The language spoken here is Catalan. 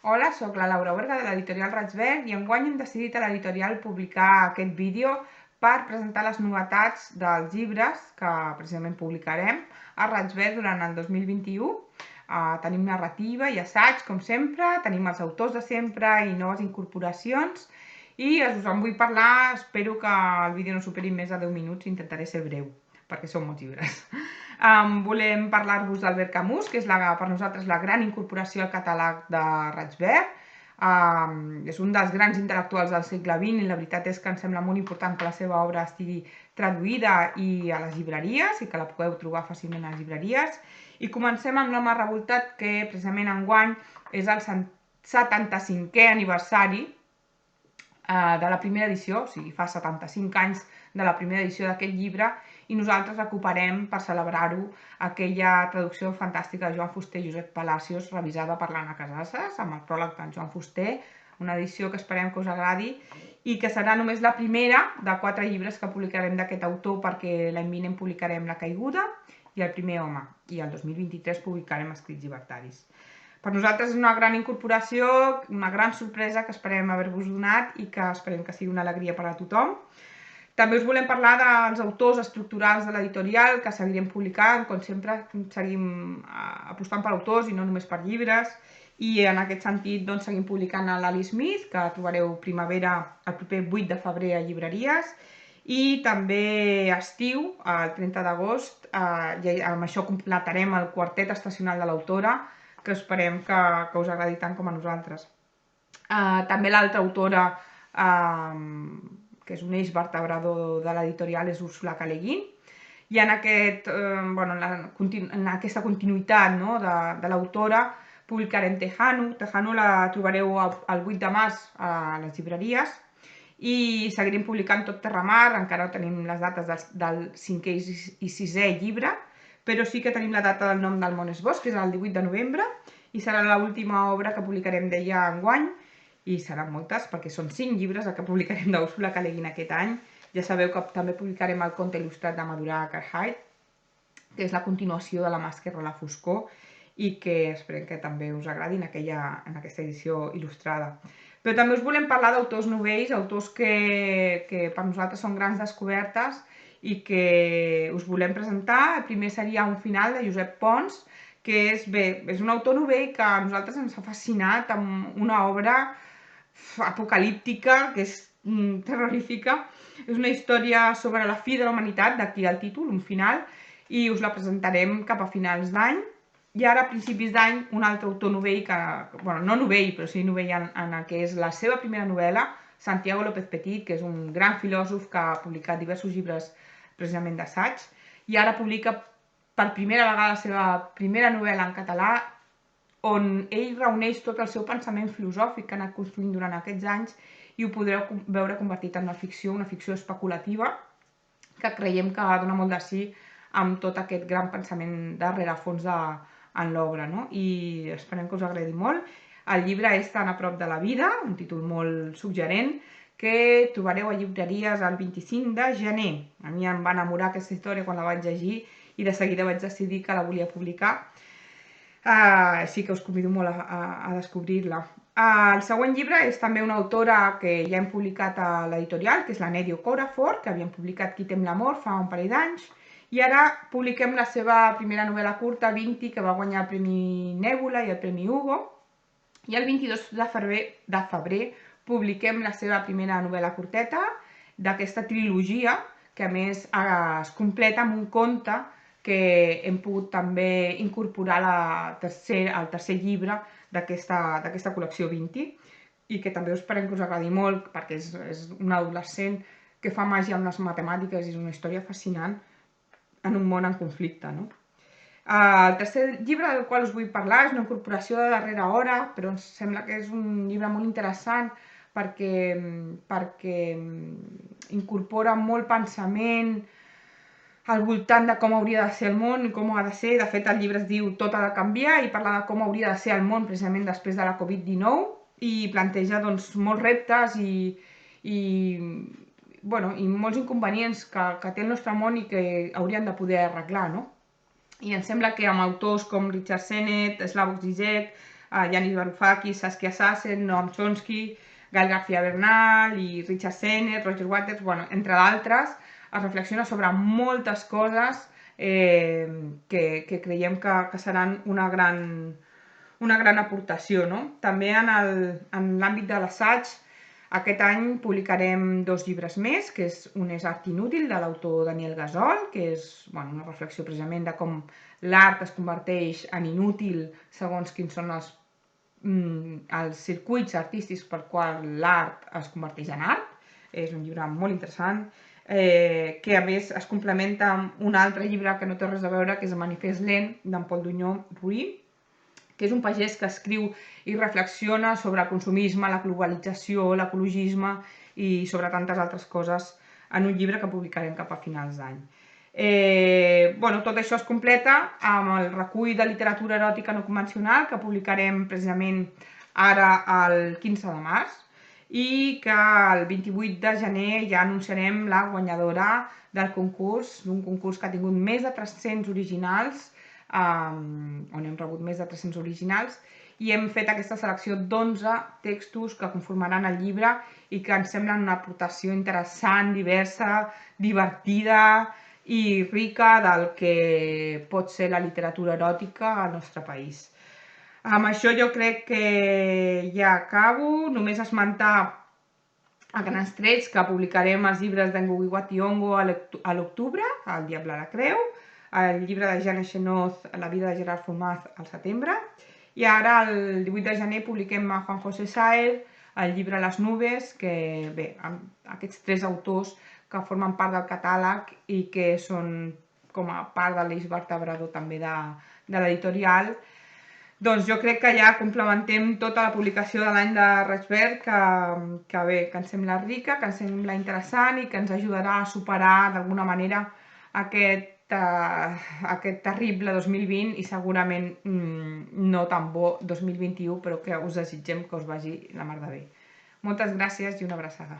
Hola, sóc la Laura Berga de l'editorial Raig Verd i enguany hem decidit a l'editorial publicar aquest vídeo per presentar les novetats dels llibres que precisament publicarem a Raig Verd durant el 2021. Tenim narrativa i assaig, com sempre, tenim els autors de sempre i noves incorporacions i us en vull parlar. Espero que el vídeo no superi més de 10 minuts, intentaré ser breu perquè són molts llibres. Volem parlar-vos d'Albert Camus, que és per nosaltres la gran incorporació al catàleg de Raig Verd. És un dels grans intel·lectuals del segle XX i la veritat és que ens sembla molt important que la seva obra estigui traduïda i a les llibreries i que la pugueu trobar fàcilment a les llibreries. I comencem amb l'Home revoltat, que precisament enguany és el 75è aniversari de la primera edició, o sigui, fa 75 anys de la primera edició d'aquest llibre, i nosaltres recuperem per celebrar-ho aquella traducció fantàstica de Joan Fuster i Josep Palacios, revisada per l'Anna Casassas, amb el pròleg de Joan Fuster, una edició que esperem que us agradi i que serà només la primera de 4 llibres que publicarem d'aquest autor, perquè l'any vinent publicarem La caiguda i El primer home, i el 2023 publicarem Escrits llibertaris. Per nosaltres és una gran incorporació, una gran sorpresa que esperem haver-vos donat i que esperem que sigui una alegria per a tothom. També us volem parlar dels autors estructurals de l'editorial que seguirem publicant. Com sempre, seguim apostant per autors i no només per llibres. I en aquest sentit seguim publicant l'Ali Smith, que trobareu Primavera el proper 8 de febrer a llibreries. I també Estiu, el 30 d'agost, i amb això completarem el quartet estacional de l'autora, que esperem que us agradi tant com a nosaltres. També l'altra autora, que és un eix vertebrador de l'editorial, és Úrsula K. Le Guin. I en aquesta continuïtat de l'autora publicarem Tejano. Tejano la trobareu el 8 de març a les llibreries i seguirem publicant tot Terramar. Encara no tenim les dates del 5è i 6è llibre, però sí que tenim la data del Nom del món és bosc, que és el 18 de novembre, i serà l'última obra que publicarem d'ella enguany, i seran moltes, perquè són 5 llibres el que publicarem d'Úrsula K. Le Guin aquest any. Ja sabeu que també publicarem el conte il·lustrat de Madura Carhart, que és la continuació de La mà esquerra a la foscor, i que esperem que també us agradi en aquesta edició il·lustrada. Però també us volem parlar d'autors novells, autors que per nosaltres són grans descobertes i que us volem presentar. El primer seria Un final, de Josep Pons, que és un autor novell que a nosaltres ens ha fascinat, amb una obra apocalíptica, que és terrorífica. És una història sobre la fi de la humanitat, d'aquí el títol, Un final, i us la presentarem cap a finals d'any. I ara, a principis d'any, un altre autor novell, no novell, però sí novell en el que és la seva primera novel·la, Santiago López Petit, que és un gran filòsof que ha publicat diversos llibres precisament d'assaig, i ara publica per primera vegada la seva primera novel·la en català, on ell reuneix tot el seu pensament filosòfic que ha anat construint durant aquests anys, i ho podreu veure convertit en una ficció especulativa, que creiem que dona molt de sí amb tot aquest gran pensament de rerefons en l'obra, no? I esperem que us agradi molt. El llibre és Tan a prop de la vida, un títol molt suggerent, que trobareu a llibreries el 25 de gener. A mi em va enamorar aquesta història quan la vaig llegir i de seguida vaig decidir que la volia publicar. Sí que us convido molt a descobrir-la. El següent llibre és també una autora que ja hem publicat a l'editorial, que és la Nedio Corafor, que havíem publicat Qui tem l'amor fa un parell d'anys, i ara publiquem la seva primera novel·la curta, Vinti, que va guanyar el Premi Nèbula i el Premi Hugo, i el 22 de febrer publiquem la seva primera novel·la curteta d'aquesta trilogia, que a més es completa amb un conte que hem pogut també incorporar al tercer llibre d'aquesta col·lecció Vinti, i que també esperem que us agradi molt, perquè és un adolescent que fa màgia amb les matemàtiques i és una història fascinant en un món en conflicte, no? El tercer llibre del qual us vull parlar és una incorporació de darrera hora, però ens sembla que és un llibre molt interessant perquè incorpora molt pensament al voltant de com hauria de ser el món i com ha de ser. De fet, el llibre es diu Tot ha de canviar i parla de com hauria de ser el món precisament després de la Covid-19 i planteja molts reptes i molts inconvenients que té el nostre món i que hauríem de poder arreglar, no? I em sembla que amb autors com Richard Sennett, Slavoj Žižek, Yanis Varoufakis, Saskia Sassen, Noam Chomsky, Gael García Bernal i Richard Sennett, Roger Waters, bueno, entre d'altres. Es reflexiona sobre moltes coses que creiem que seran una gran aportació, no? També en l'àmbit de l'assaig, aquest any publicarem 2 llibres més, un és Art inútil, de l'autor Daniel Gasol, que és una reflexió precisament de com l'art es converteix en inútil segons quins són els circuits artístics per qual l'art es converteix en art. És un llibre molt interessant, que a més es complementa amb un altre llibre que no té res a veure, que és El manifest lent, d'en Pol Duñó-Ruí, que és un pagès que escriu i reflexiona sobre el consumisme, la globalització, l'ecologisme i sobre tantes altres coses en un llibre que publicarem cap a finals d'any. Tot això es completa amb el recull de literatura eròtica no convencional que publicarem precisament ara el 15 de març i que el 28 de gener ja anunciarem la guanyadora del concurs, d'un concurs que ha tingut més de 300 originals, on hem rebut més de 300 originals, i hem fet aquesta selecció d'11 textos que conformaran el llibre i que ens semblen una aportació interessant, diversa, divertida i rica del que pot ser la literatura eròtica al nostre país. Amb això jo crec que ja acabo. Només esmentar a grans trets que publicarem els llibres d'en Ngugi wa Thiong'o a l'octubre, El diable a la creu, el llibre de Jeanne Echenoz, La vida de Gerard Formaz, al setembre, i ara el 18 de gener publiquem a Juan José Saer el llibre Les nubes, que bé, aquests 3 autors que formen part del catàleg i que són com a part de l'eix vertebrador també de l'editorial. Doncs jo crec que ja complementem tota la publicació de l'any de Raig Verd, que ens sembla rica, que ens sembla interessant i que ens ajudarà a superar d'alguna manera aquest terrible 2020 i segurament no tan bo 2021, però que us desitgem que us vagi la mar de bé. Moltes gràcies i una abraçada.